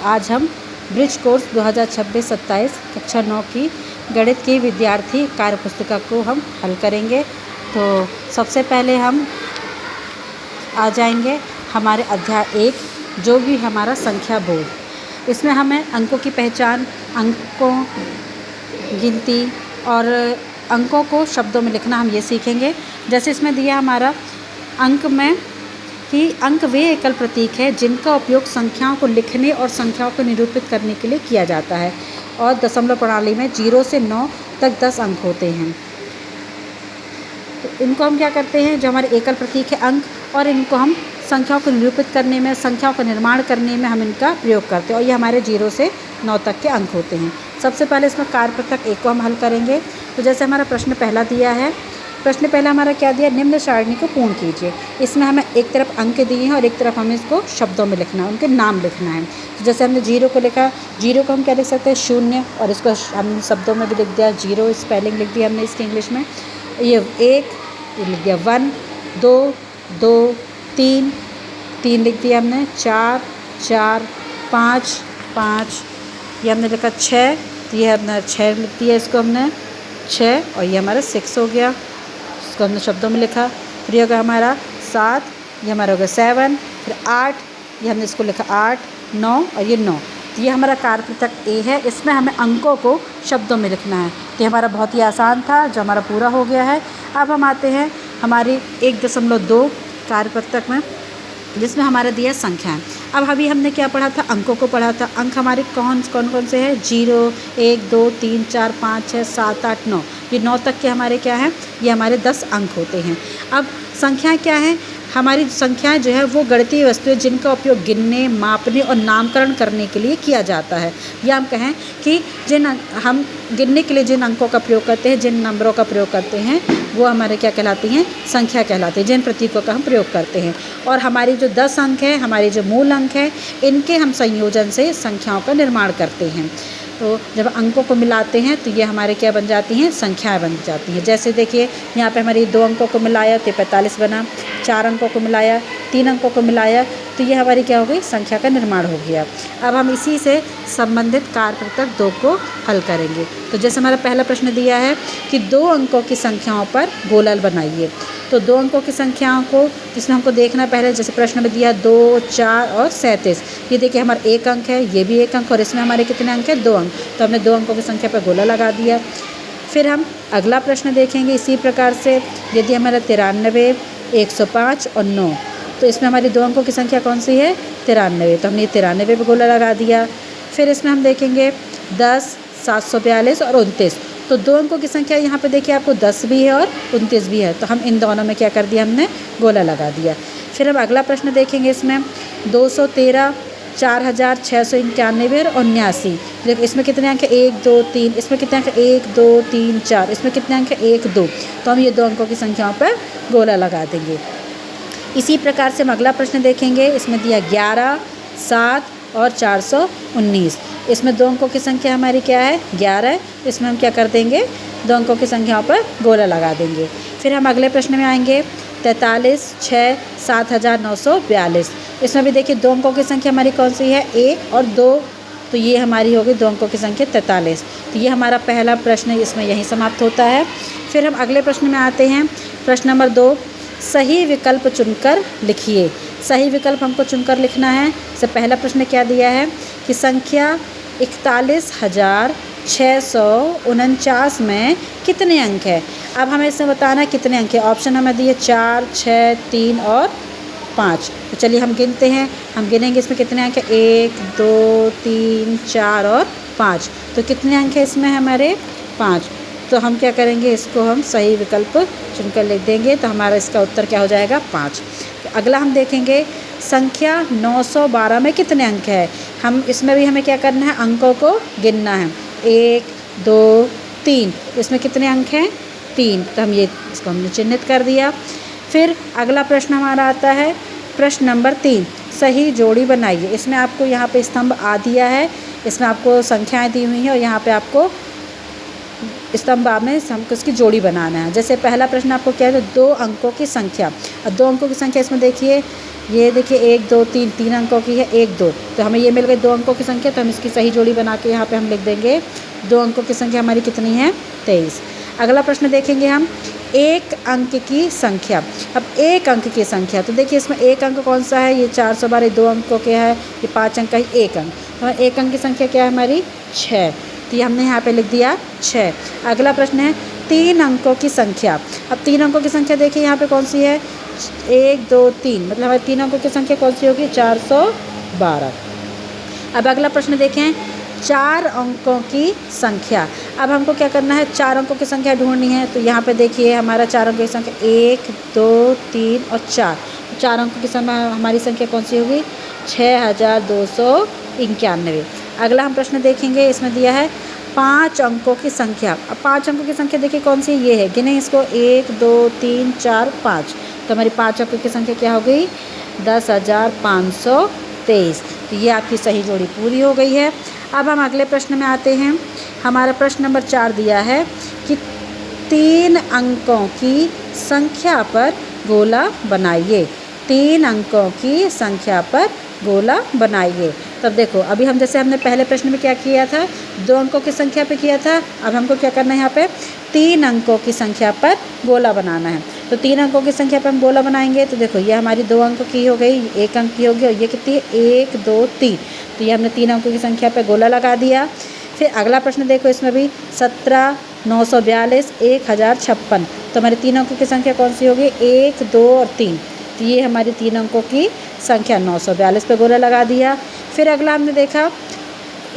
आज हम bridge course 2026-27 कक्षा 9 की गणित की विद्यार्थी कार्य पुस्तिका को हम हल करेंगे। तो सबसे पहले हम आ जाएंगे हमारे अध्याय 1 जो भी हमारा संख्या बोर्ड। इसमें हमें अंकों की पहचान, अंकों गिनती और अंकों को शब्दों में लिखना हम ये सीखेंगे। जैसे इसमें दिया हमारा अंक में कि अंक वे एकल प्रतीक है जिनका उपयोग संख्याओं को लिखने और संख्याओं को निरूपित करने के लिए किया जाता है और दशमलव प्रणाली में 0 से 9 तक 10 अंक होते हैं। तो इनको हम क्या करते हैं, जो हमारे एकल प्रतीक है अंक, और इनको हम संख्याओं को निरूपित करने में, संख्याओं का निर्माण करने में हम इनका प्रयोग करते हैं और ये हमारे 0 से 9 तक के अंक होते हैं। सबसे पहले इसमें कार्यपत्रक 1 को हम हल करेंगे। तो जैसे हमारा प्रश्न पहला दिया है, प्रश्न पहला हमारा क्या दिया, निम्न सारणी को पूर्ण कीजिए। इसमें हमें एक तरफ अंक दिए हैं और एक तरफ हमें इसको शब्दों में लिखना है, उनके नाम लिखना है। तो जैसे हमने 0 को लिखा, 0 को हम क्या लिख सकते हैं, 0, और इसको हम शब्दों में भी लिख दिया 0, स्पेलिंग लिख दिया हमने इसकी इंग्लिश में। ये 1, ये लिख दिया 1, 2, 2, 3, 3 लिख दिया हमने, 4, 4, 5, 5, ये हमने लिखा 6, तो ये हमने 6 लिख दिया, इसको हमने 6, और ये हमारा 6 हो गया, इसको हमने शब्दों में लिखा। फिर ये होगा हमारा 7, ये हमारा होगा 7, फिर 8, ये हमने इसको लिखा 8, 9, और ये 9। तो ये हमारा कार्यपत्रक ए है, इसमें हमें अंकों को शब्दों में लिखना है। तो ये हमारा बहुत ही आसान था, जो हमारा पूरा हो गया है। अब हम आते हैं हमारी 1.2 कार्यपत्रक में, जिसमें हमारा दिया संख्याएं। अब अभी हमने क्या पढ़ा था, अंकों को पढ़ा था। अंक हमारे कौन कौन से हैं, 0, 1, 2, 3, 4, 5, 6, 7, 8, 9। ये 9 तक के हमारे क्या हैं, ये हमारे 10 अंक होते हैं। अब संख्याएं क्या हैं, हमारी संख्याएं जो है वो गणितीय वस्तुएं जिनका उपयोग गिनने, मापने और नामकरण करने के लिए किया जाता है। या हम कहें कि हम गिनने के लिए जिन अंकों का प्रयोग करते हैं, जिन नंबरों का प्रयोग करते हैं, वो हमारे क्या कहलाती हैं, संख्या कहलाती है, जिन प्रतीकों का हम प्रयोग करते हैं। और हमारी जो 10 अंक है, हमारे जो मूल अंक है, इनके हम संयोजन से संख्याओं का निर्माण करते हैं। तो जब अंकों को मिलाते हैं तो ये हमारे क्या बन जाती हैं, संख्याएं बन जाती हैं। जैसे देखिए यहाँ पे हमारी 2 अंकों को मिलाया तो 45 बना, 4 अंकों को मिलाया, 3 अंकों को मिलाया तो ये हमारी क्या हो गई, संख्या का निर्माण हो गया। अब हम इसी से संबंधित कार्यपत्रक 2 को हल करेंगे। तो जैसे हमारा पहला प्रश्न दिया है कि 2 अंकों की संख्याओं पर गोलल बनाइए। तो 2 अंकों की संख्याओं को जिसमें हमको देखना पहले, जैसे प्रश्न में दिया 2, 4 और 37। ये देखिए हमारा 1 अंक है, ये भी 1 अंक, और इसमें हमारे कितने अंक है, 2 अंक। तो हमने 2 अंकों की संख्या पर गोला लगा दिया। फिर हम अगला प्रश्न देखेंगे इसी प्रकार से। यदि हमारा 93, 105 और 9, तो इसमें हमारी 2 अंकों की संख्या कौन सी है, 93। तो हमने 93 पर गोला लगा दिया। फिर इसमें हम देखेंगे 10, 742 और 29। तो 2 अंकों की संख्या यहाँ पे देखिए आपको 10 भी है और 29 भी है, तो हम इन दोनों में क्या कर दिया, हमने गोला लगा दिया। फिर हम अगला प्रश्न देखेंगे, इसमें 213, 4691 और 89। देखो इसमें कितने अंक है, 1, 2, 3, इसमें कितने अंक है, 1, 2, 3, 4, इसमें कितने अंक है, 1, 2। तो हम ये 2 अंकों की संख्याओं पर गोला लगा देंगे। इसी प्रकार से हम अगला प्रश्न देखेंगे, इसमें दिया 11, 7 और 419। इसमें 2 अंकों की संख्या हमारी क्या है, 11 है। इसमें हम क्या कर देंगे, 2 अंकों की संख्याओं पर गोला लगा देंगे। फिर हम अगले प्रश्न में आएंगे 43, 6, 7942। इसमें भी देखिए 2 अंकों की संख्या हमारी कौन सी है, 1 और 2। तो ये हमारी होगी 2 अंकों की संख्या 43। तो ये हमारा पहला प्रश्न इसमें यहीं समाप्त होता है। फिर हम अगले प्रश्न में आते हैं, प्रश्न नंबर 2, सही विकल्प चुनकर लिखिए। सही विकल्प हमको चुनकर लिखना है। इससे पहला प्रश्न क्या दिया है कि संख्या 41,649 में कितने अंक है। अब हमें इसमें बताना है कितने अंक है। ऑप्शन हमें दिए 4, 6, 3 और 5। तो चलिए हम गिनते हैं, हम गिनेंगे इसमें कितने अंक है, 1, 2, 3, 4 और 5। तो कितने अंक है इसमें हमारे, 5। तो हम क्या करेंगे, इसको हम सही विकल्प चुनकर लिख देंगे। तो हमारा इसका उत्तर क्या हो जाएगा, 5। तो अगला हम देखेंगे संख्या 912 में कितने अंक है। हम इसमें भी हमें क्या करना है, अंकों को गिनना है। 1, 2, 3, इसमें कितने अंक हैं, 3। तो हम ये इसको हमने चिन्हित कर दिया। फिर अगला प्रश्न हमारा आता है प्रश्न नंबर 3, सही जोड़ी बनाइए। इसमें आपको यहाँ पे स्तंभ आ दिया है, इसमें आपको संख्याएं दी हुई हैं और यहाँ पे आपको स्तंभ में हमको इसकी जोड़ी बनाना है। जैसे पहला प्रश्न आपको क्या है, 2 अंकों की संख्या। अब 2 अंकों की संख्या इसमें देखिए ये देखिए 1 2 3 3 अंकों की है, 1 2, तो हमें ये मिल गई 2 अंकों की संख्या, तो हम इसकी सही जोड़ी बना के यहाँ पे हम लिख देंगे 2 अंकों की संख्या हमारी कितनी है 23। अगला प्रश्न देखेंगे हम, एक अंक की संख्या। अब एक अंक की संख्या, तो देखिए इसमें एक अंक कौन सा है, ये 412 2 अंकों के है, ये 5 अंक का ही एक अंक, तो एक अंक की संख्या क्या है हमारी 6, तो ये हमने यहाँ पे लिख दिया 6। अगला प्रश्न है 3 अंकों की संख्या। अब 3 अंकों की संख्या देखिए यहाँ पे कौन सी है, 1 2 3, मतलब हमारे 3 अंकों की संख्या कौन सी होगी 412। अब अगला प्रश्न देखें, 4 अंकों की संख्या। अब हमको क्या करना है, 4 अंकों की संख्या ढूंढनी है, तो यहाँ पे देखिए हमारा 4 अंकों की संख्या 1 2 3 और 4, 4 अंकों की संख्या हमारी संख्या कौन सी होगी 6291। अगला हम प्रश्न देखेंगे, इसमें दिया है 5 अंकों की संख्या। अब 5 अंकों की संख्या देखिए कौन सी, ये है, गिने इसको 1 2 3 4 5, तो हमारी 5 अंकों की संख्या क्या हो गई 10,523, तो ये आपकी सही जोड़ी पूरी हो गई है। अब हम अगले प्रश्न में आते हैं। हमारा प्रश्न नंबर 4 दिया है कि 3 अंकों की संख्या पर गोला बनाइए, 3 अंकों की संख्या पर गोला बनाइए। तब देखो अभी हम जैसे हमने पहले प्रश्न में क्या किया था, 2 अंकों की संख्या पे किया था, अब हमको क्या करना है यहाँ पे 3 अंकों की संख्या पर गोला बनाना है। तो 3 अंकों की संख्या पर हम गोला बनाएंगे, तो देखो ये हमारी 2 अंक की हो गई, 1 अंक की हो गई, और ये कितनी है 1 2 3, तो ये हमने 3 अंकों की संख्या पर गोला लगा दिया। फिर अगला प्रश्न देखो, इसमें भी 17 942 1056, तो हमारे 3 अंकों की संख्या कौन सी होगी 1 2 और 3, तो ये हमारी 3 अंकों की संख्या 942 पे गोला लगा दिया। फिर अगला हमने देखा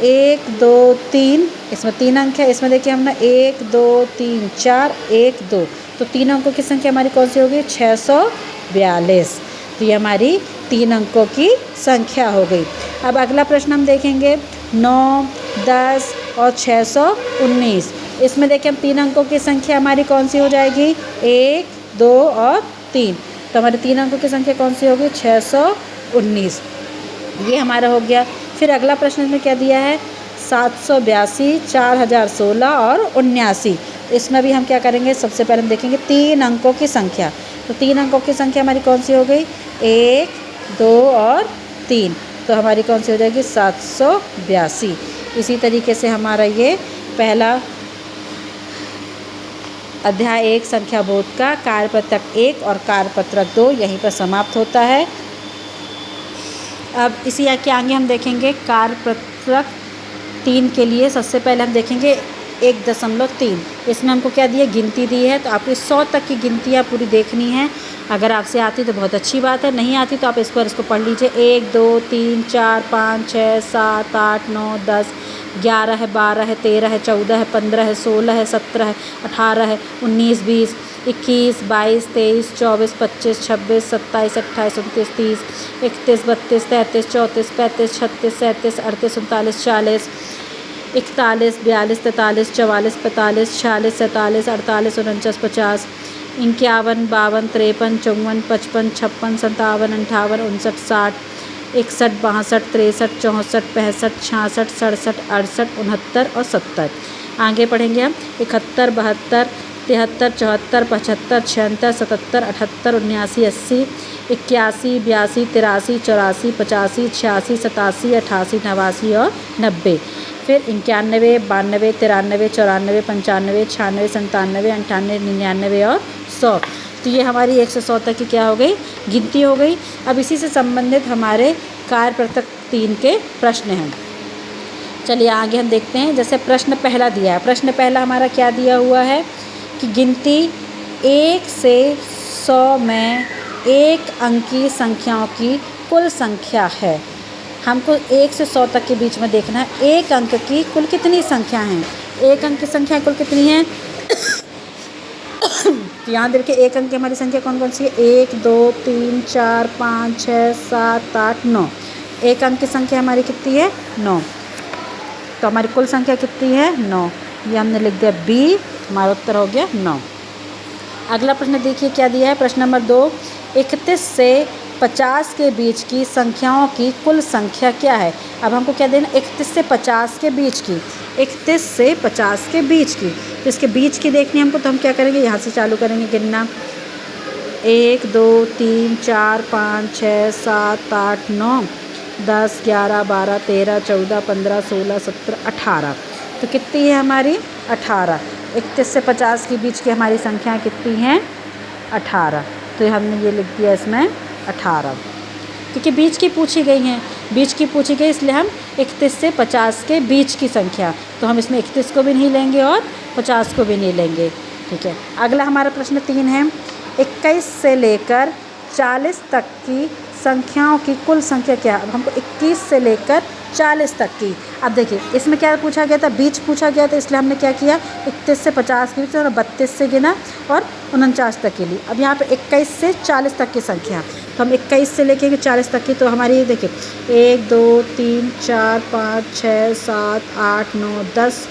1 2 3, इसमें 3 अंक है, इसमें देखिए हमने 1 2 3 4 1 2, तो 3 अंकों की संख्या हमारी कौन सी होगी 642, तो ये हमारी 3 अंकों की संख्या हो गई। अब अगला प्रश्न हम देखेंगे 9 10 और 619, इसमें देखिए हम 3 अंकों की संख्या हमारी कौन सी हो जाएगी 1 2 और 3, तो हमारे 3 अंकों की संख्या कौन सी होगी 619, ये हमारा हो गया। फिर अगला प्रश्न में क्या दिया है 782 4016 और 79, इसमें भी हम क्या करेंगे, सबसे पहले हम देखेंगे 3 अंकों की संख्या, तो 3 अंकों की संख्या हमारी कौन सी हो गई 1 2 और 3, तो हमारी कौन सी हो जाएगी 782। इसी तरीके से हमारा ये पहला अध्याय 1 संख्या बोध का कार्यपत्रक 1 और कार्यपत्रक 2 यहीं पर समाप्त होता है। अब इसी के आगे हम देखेंगे कार्यपत्रक 3 के लिए। सबसे पहले हम देखेंगे 1.3, इसमें हमको क्या दिया गिनती दी है, तो आपको 100 तक की गिनतियाँ पूरी देखनी है। अगर आपसे आती तो बहुत अच्छी बात है, नहीं आती तो आप इसको पढ़ लीजिए। 1 2 3 4 5 6 7 8 9 10 11 है 12 है 13 है 14 है 15 है 16 है 17 है 18 है 19 20 21 22 23 24 25 26 27 28 29 30 31 32 33 34 35 36 37 38 39 40 41 42 43 44 45 46 47 48 49 50 51 52 53 54 55 56 57 58 59 60 61 62 63 64 65 66 67 68 69 और 70। आगे पढ़ेंगे हम 71 72 73 74 75 76 77 78 79 80 81 82 83 84 85 86 87 88 89 और 90। फिर 91 92 93 94 95 96 97 98 99 और 100। तो ये हमारी 1 से 100 तक की क्या हो गई गिनती हो गई। अब इसी से संबंधित हमारे कार्यपत्रक 3 के प्रश्न हैं। चलिए आगे हम देखते हैं। जैसे प्रश्न पहला दिया है, प्रश्न पहला हमारा क्या दिया हुआ है कि गिनती 1 से 100 में एक अंकी संख्याओं की कुल संख्या है। हमको 1 से 100 तक के बीच में देखना है एक अंक की कुल कितनी संख्या हैं। एक अंक की संख्या कुल कितनी है तो यहाँ देखिए एक अंक की हमारी संख्या कौन कौन सी है 1 2 3 4 5 6 7 8 9। एक अंक की संख्या हमारी कितनी है 9, तो हमारी कुल संख्या कितनी है 9। ये हमने लिख दिया बी, हमारा उत्तर हो गया 9। अगला प्रश्न देखिए क्या दिया है। प्रश्न नंबर 2, 31 से 50 के बीच की संख्याओं की कुल संख्या क्या है। अब हमको क्या देना 31 से 50 के बीच की, 31 से 50 के बीच की, तो इसके बीच की देखनी हमको, तो हम क्या करेंगे यहाँ से चालू करेंगे गिनना 1 2 3 4 5 6 7 8 9 10 11 12 13 14 15 16 17 18। तो कितनी है हमारी 18। 31 से 50 के बीच की हमारी संख्या कितनी हैं 18। तो हमने ये लिख दिया इसमें 18, क्योंकि बीच की पूछी गई हैं, बीच की पूछी गई इसलिए हम 31 से 50 के बीच की संख्या, तो हम इसमें 31 को भी नहीं लेंगे और 50 को भी नहीं लेंगे। ठीक है, अगला हमारा प्रश्न 3 है। 21 से लेकर 40 तक की संख्याओं की कुल संख्या क्या है। अब हमको 21 से लेकर 40 तक की, अब देखिए इसमें क्या पूछा गया था, बीच पूछा गया था, इसलिए हमने क्या किया 31 से 50 के बीच और 32 से गिना और 49 तक के लिए। अब यहाँ पे 21 से 40 तक की संख्या, तो हम 21 से लेके 40 तक की, तो हमारी देखिए 1 2 3 4 5 6 7 8 9 10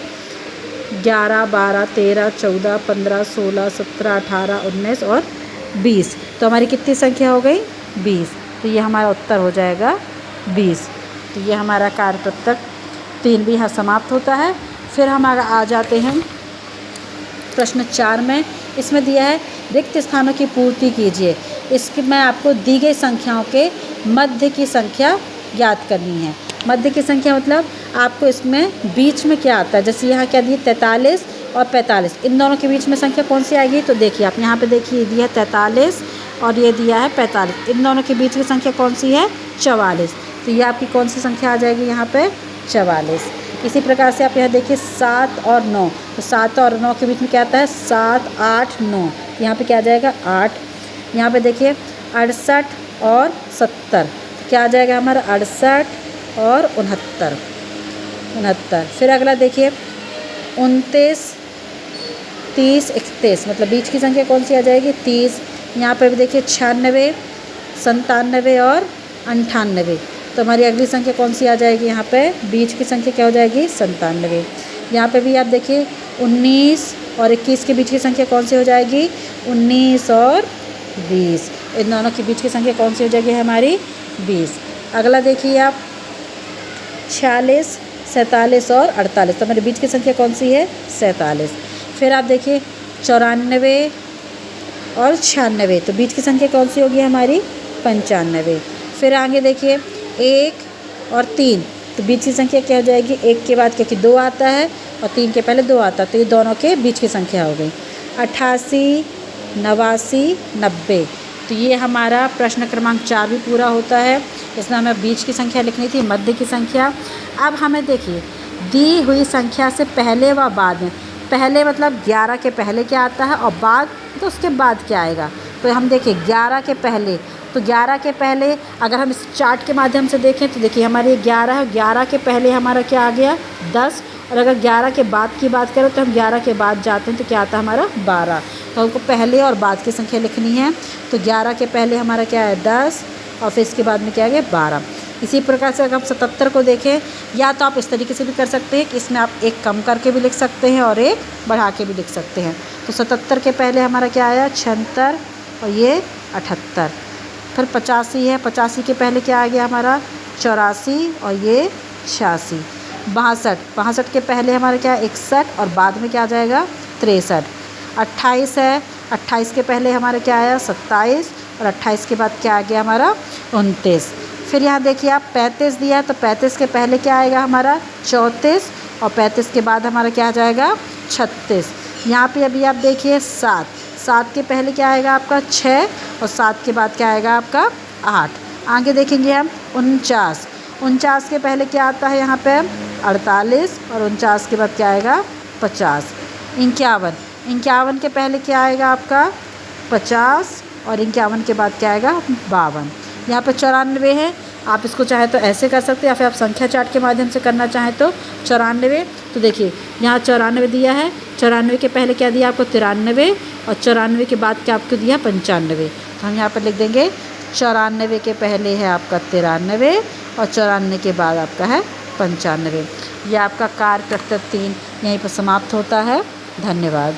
11 12 13 14 15 16 17 18 19 और 20। तो हमारी कितनी संख्या हो गई 20। तो ये हमारा उत्तर हो जाएगा 20। तो ये हमारा कार्यपत्रक 3 भी यहाँ समाप्त होता है। फिर हम आ जाते हैं प्रश्न 4 में। इसमें दिया है रिक्त स्थानों की पूर्ति कीजिए। इसमें आपको दी गई संख्याओं के मध्य की संख्या ज्ञात करनी है। मध्य की संख्या मतलब आपको इसमें बीच में क्या आता है, जैसे यहाँ क्या दिए 43 और 45, इन दोनों के बीच में संख्या कौन सी आएगी। तो देखिए आप यहाँ पे देखिए दिया है 43 और ये दिया है 45, इन दोनों के बीच की संख्या कौन सी है 44। तो ये आपकी कौन सी संख्या आ जाएगी यहाँ पे 44। इसी प्रकार से आप यहाँ देखिए 7 और 9, तो 7 और 9 के बीच में क्या आता है 7 8 9, यहाँ पे क्या आ जाएगा 8। यहाँ पे देखिए 68 और 70, तो क्या आ जाएगा हमारा 68 और 69। फिर अगला देखिए 29 30 31, मतलब बीच की संख्या कौन सी आ जाएगी 30। यहाँ पे भी देखिए 96 97 और 98, तो हमारी अगली संख्या कौन सी आ जाएगी, यहाँ पे बीच की संख्या क्या हो जाएगी 97। यहाँ पे भी आप देखिए 19 और 21 के बीच की संख्या कौन सी हो जाएगी 19 और 20, इन दोनों के बीच की संख्या कौन सी हो जाएगी हमारी 20। अगला देखिए आप 46 47 और 48, तो हमारे बीच की संख्या कौन सी है 47। फिर आप देखिए 94 और 96, तो बीच की संख्या कौन सी होगी हमारी 95। फिर आगे देखिए 1 और 3, तो बीच की संख्या क्या हो जाएगी 1 के बाद, क्योंकि 2 आता है और 3 के पहले 2 आता है, तो ये दोनों के बीच की संख्या हो गई 88 89 90। तो ये हमारा प्रश्न क्रमांक 4 भी पूरा होता है। इसमें हमें बीच की संख्या लिखनी थी, मध्य की संख्या। अब हमें देखिए दी हुई संख्या से पहले व बाद में, पहले मतलब 11 के पहले क्या आता है और बाद तो उसके बाद क्या आएगा। तो हम देखिए 11 के पहले, तो 11 के पहले अगर हम इस चार्ट के माध्यम से देखें तो देखिए हमारे 11 है, 11 के पहले हमारा क्या आ गया 10, और अगर 11 के बाद की बात करें तो हम 11 के बाद जाते हैं तो क्या आता है हमारा 12। तो हमको पहले और बाद की संख्या लिखनी है। तो 11 के पहले हमारा क्या है 10 और फिर इसके बाद में क्या आ गया 12। इसी प्रकार से अगर हम 77 को देखें, या तो आप इस तरीके से भी कर सकते हैं कि इसमें आप एक कम करके भी लिख सकते हैं और एक बढ़ा के भी लिख सकते हैं। तो 77 के पहले हमारा क्या आया 76 और ये 78। फिर 85 है, 85 के पहले क्या आ गया हमारा 84 और ये 86। 62 के पहले हमारा क्या है 61 और बाद में क्या आ जाएगा 63। 28 है, 28 के पहले हमारा क्या आया 27 और 28 के बाद क्या आ गया हमारा 29। फिर यहाँ देखिए आप 35 दिया है, तो 35 के पहले क्या आएगा हमारा 34 और 35 के बाद हमारा क्या आ जाएगा 36। यहाँ पे अभी आप देखिए 7 के पहले क्या आएगा आपका 6 और 7 के बाद क्या आएगा आपका 8। आगे देखेंगे हम 49 के पहले क्या आता है यहाँ पे 48 और 49 के बाद क्या आएगा 50। 51 के पहले क्या आएगा आपका 50 और 51 के बाद क्या आएगा 52। यहाँ पे 94 है, आप इसको चाहे तो ऐसे कर सकते हैं या फिर आप संख्या चार्ट के माध्यम से करना चाहें तो 94। तो देखिए यहाँ 94 दिया है, 94 के पहले क्या दिया आपको 93 और 94 के बाद क्या आपको दिया 95। तो हम यहाँ पर लिख देंगे 94 के पहले है आपका 93 और 94 के बाद आपका है 95। यह आपका कार्यपत्रक 3 यहीं पर समाप्त होता है। धन्यवाद।